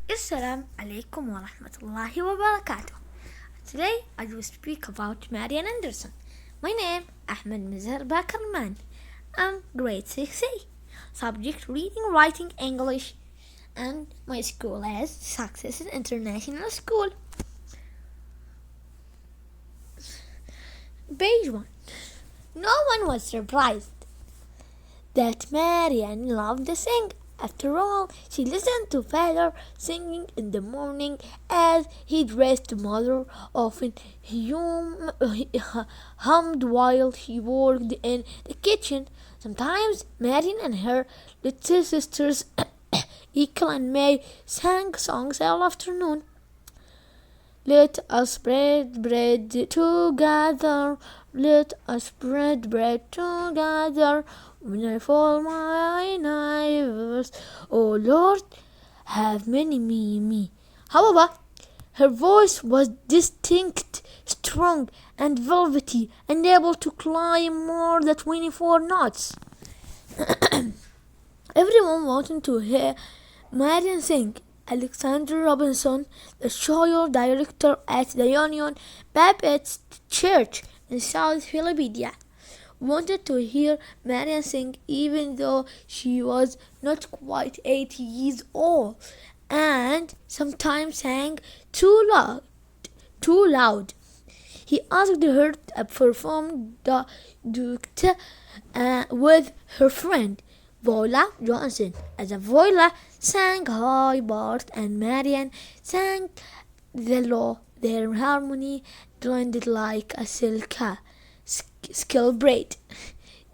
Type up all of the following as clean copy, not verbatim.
Assalamu alaikum wa rahmatullahi wa barakatuh. Today I will speak about Marian Anderson. My name Ahmed Mizhar Bakarman. I'm grade 6A. Subject reading, writing, English. And my school is Success International School. Page 1. No one was surprised that Marian loved to sing. After all, she listened to father singing in the morning as he dressed. Mother often hummed while he worked in the kitchen. Sometimes Marian and her little sisters, Ekel and May, sang songs all afternoon. Let us bread together. Let us bread together. When I fall my neighbors, oh Lord, have many me. However, her voice was distinct, strong, and velvety, and able to climb more than 24 notes. Everyone wanted to hear Marian sing. Alexander Robinson, the choir director at the Union Baptist Church in South Philadelphia, wanted to hear Marian sing even though she was not quite 80 years old and sometimes sang too loud. He asked her to perform the duet with her friend Voila Johnson. As Voila sang high part and Marian sang the low, their harmony blended like a skill braid.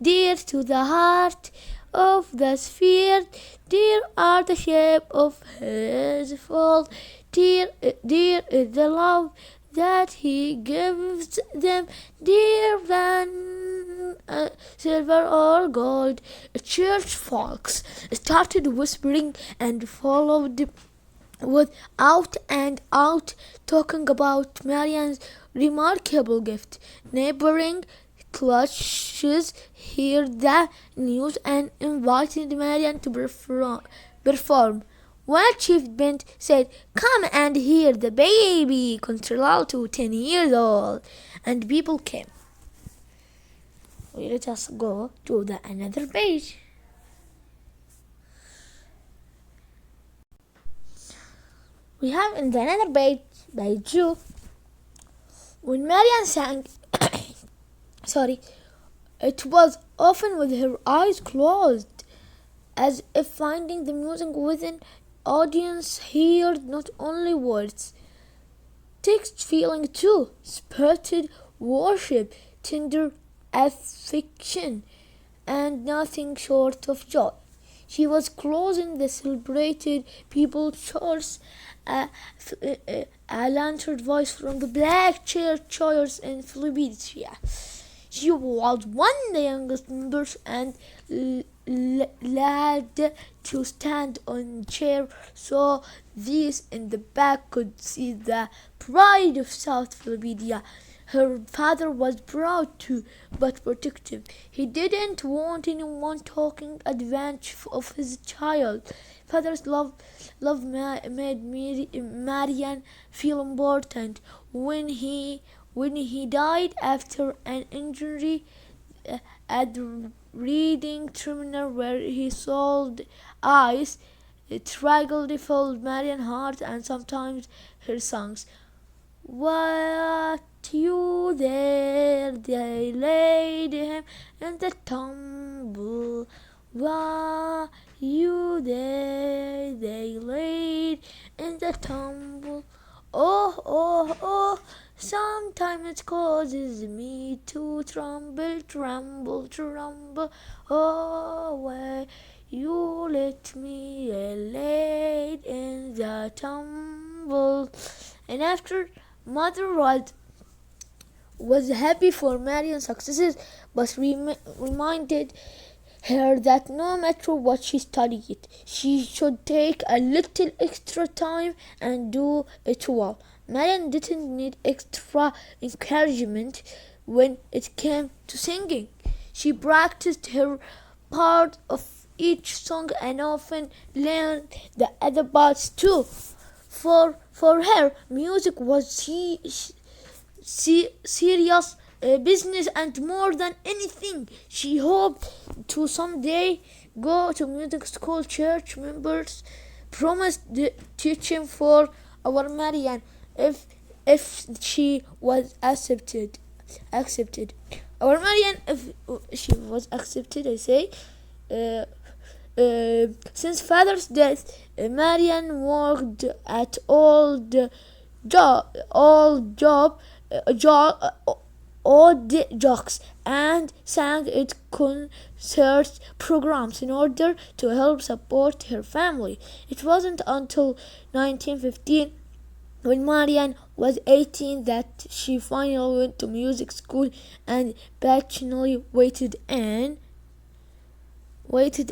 Dear to the heart of the sphere, dear are the shape of his fold, dear is the love that he gives them, dear than silver or gold. Church folks started whispering and followed with out and out talking about Marian's remarkable gift. Neighboring churches heard the news and invited Marian to perform. One chief bent said, "Come and hear the baby contralto 10 years old." And people came. Let us go to the another page. We have in the another page, page 2, when Marian sang, it was often with her eyes closed, as if finding the music within audience heard not only words, text feeling too, spirited worship, tender affection, and nothing short of joy. She was closing the celebrated people's church, a lantern voice from the black chairs in Philadelphia. She was one of the youngest members and lad to stand on a chair so these in the back could see the pride of South Philadelphia. Her father was proud too, but protective. He didn't want anyone taking advantage of his child. Father's love made Marian feel important. When he died after an injury at the reading terminal where he sold ice, tragedy filled Marian's heart and sometimes her songs. What you there, they laid him in the tumble. Why you there, they laid in the tumble. Oh, sometimes it causes me to tremble. Oh, why you let me laid in the tumble. And after Mother was happy for Marian's successes, but reminded her that no matter what she studied, she should take a little extra time and do it well. Marian didn't need extra encouragement when it came to singing. She practiced her part of each song and often learned the other parts too. For her, music was serious business, and more than anything, she hoped to someday go to music school. Church members promised the teaching for our Marian if she was accepted. Our Marian, if she was accepted, I say. Uh, since father's death, Marian worked at job, odd jocks, and sang at concert programs in order to help support her family. It wasn't until 1915, when Marian was 18, that she finally went to music school and patiently waited in. Wait a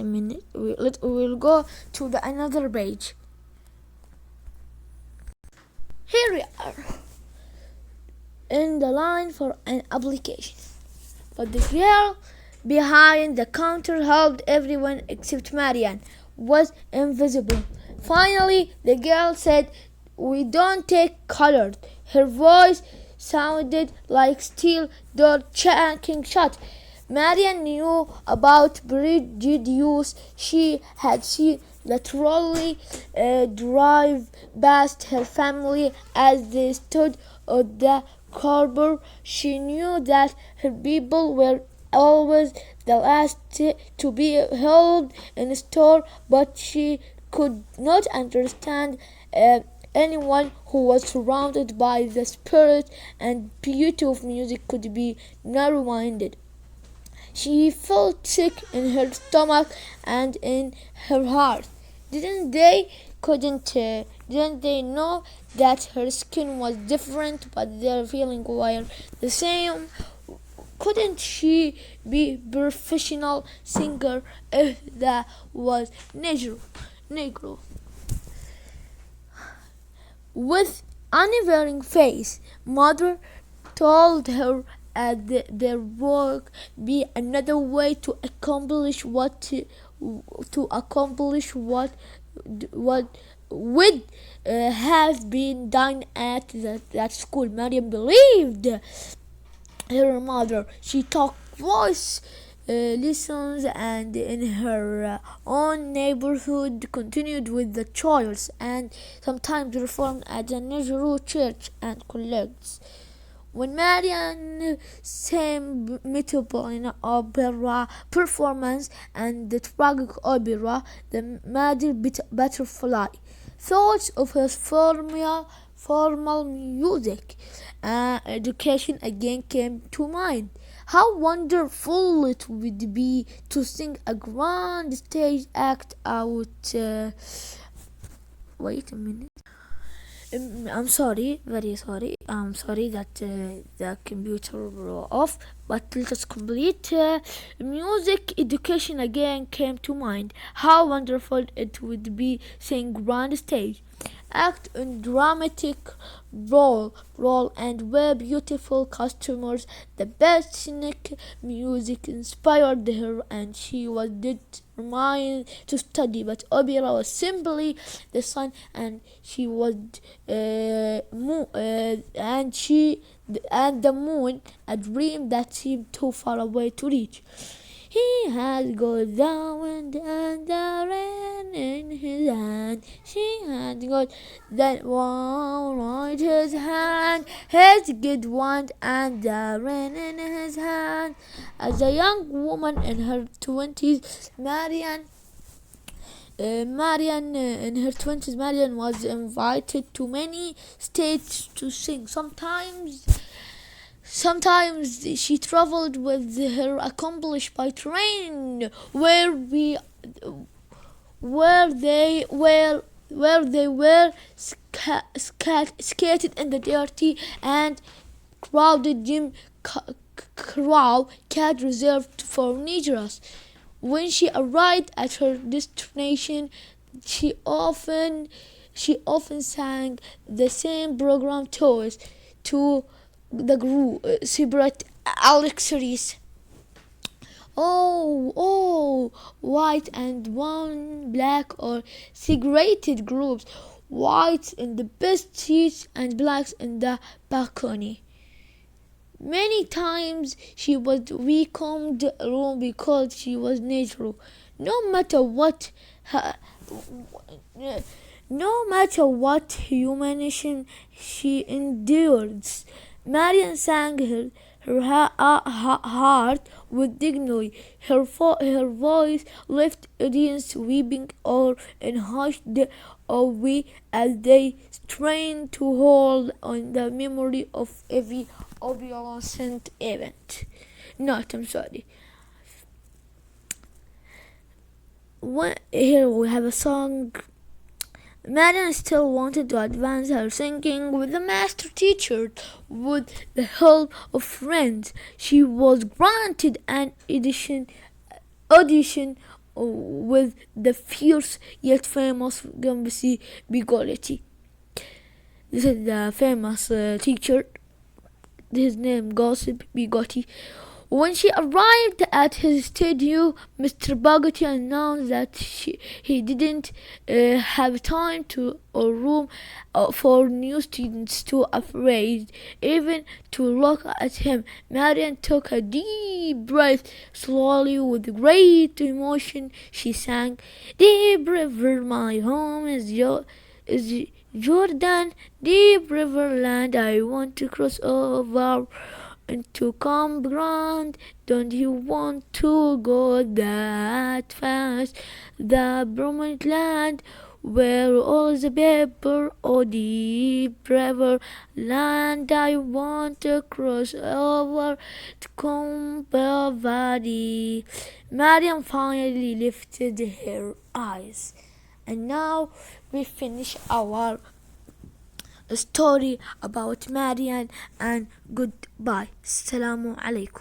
minute. We'll go to the another page. Here we are in the line for an application, but the girl behind the counter helped everyone except Marian was invisible. Finally, the girl said, "We don't take colors." Her voice sounded like steel door chanking shut. Marian knew about prejudice. She had seen the trolley drive past her family as they stood at the corner. She knew that her people were always the last to be held in a store, but she could not understand anyone who was surrounded by the spirit and beauty of music could be narrow-minded. She felt sick in her stomach and in her heart. Didn't they know that her skin was different, but their feelings were the same? Couldn't she be professional singer if that was Negro? With unwavering face, mother told her their work be another way to accomplish what would have been done at that school. Mariam believed her mother. She took voice lessons and in her own neighborhood continued with the choirs and sometimes performed at the Negro church and colleges. When Marian sang Metropolitan Opera performance and the tragic opera, The Mad Butterfly, thoughts of his formal music education again came to mind. How wonderful it would be to sing a grand stage act out. Wait a minute. I'm sorry, very sorry. I'm sorry that the computer blew off, but let us complete. Music education again came to mind. How wonderful it would be seeing grand stage act in dramatic role and wear beautiful costumes. The best scenic music inspired her, and she was determined to study. But opera was simply the sun, and she was and the moon, a dream that seemed too far away to reach. He had got the wind and the rain in his hand. She had got that one right his hand, his good wind and the rain in his hand. As a young woman in her 20s, Marian in her 20s, Marian was invited to many states to sing. Sometimes she traveled with her accomplice by train, where they were skated in the dirty and crowded gym crowd cat reserved for Negroes. When she arrived at her destination, she often sang the same program tours to the group separate Alexis. Oh, white and one black, or segregated groups, whites in the best seats and blacks in the balcony. Many times she was welcomed alone because she was natural. No matter what her, no matter what humiliation she endured, Marian sang her heart with dignity. Her voice left audience weeping or in hushed away as they strained to hold on the memory of every adolescent event. Not, I'm sorry. Here we have a song. Marian still wanted to advance her singing with the master teacher. With the help of friends, she was granted an audition with the fierce yet famous Gambasi Bigoleti. This is the famous teacher. His name Gossip Bigotti. When she arrived at his studio, Mr. Bigotti announced that he didn't have time or room for new students. Too afraid even to look at him, Marian took a deep breath. Slowly, with great emotion, she sang, "Deep river, my home is Jordan, deep river land, I want to cross over into calm ground. Don't you want to go that fast? The promised land where all the paper, oh deep river land, I want to cross over to Compa Valley." Mariam finally lifted her eyes. And now we finish our story about Marian, and goodbye. Assalamu alaikum.